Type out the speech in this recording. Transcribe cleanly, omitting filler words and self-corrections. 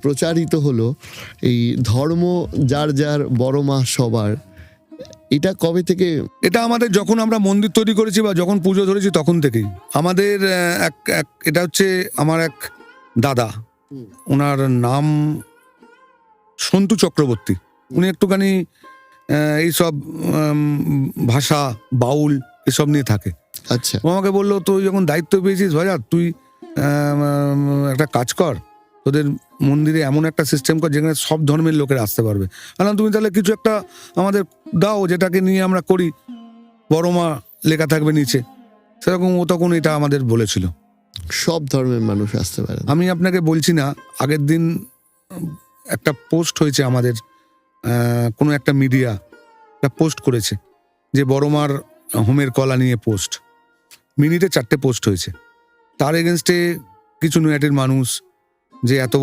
প্রচারিত হলো এই ধর্ম যার যার বড় মা সবার, এটা কবে থেকে? এটা আমাদের যখন আমরা মন্দির তৈরি করেছি বা যখন পুজো ধরেছি তখন থেকেই আমাদের এটা হচ্ছে আমার এক দাদা, ওনার নাম সন্তু চক্রবর্তী। উনি একটুখানি এইসব ভাষা বাউল এসব নিয়ে থাকে। আচ্ছা, ও আমাকে বললো, তুই যখন দায়িত্ব পেয়েছিস ভাইয়া, তুই একটা কাজ কর, তোদের মন্দিরে এমন একটা সিস্টেম কর যেখানে সব ধর্মের লোকেরা আসতে পারবে। বললাম, তুমি তাহলে কিছু একটা আমাদের দাও যেটাকে নিয়ে আমরা করি, বড় মা লেখা থাকবে নিচে। সেরকম ও তখন এটা আমাদের বলেছিল, সব ধর্মের মানুষ আসতে পারে। আমি আপনাকে বলছি না, আগের দিন একটা পোস্ট হয়েছে আমাদের, কোনো একটা মিডিয়া একটা পোস্ট করেছে যে বড় মার হোমের কলা নিয়ে পোস্ট, মিনিটে 4টে পোস্ট হয়েছে। তার এগেনস্টে কিছু নৈহাটির মানুষ যে এত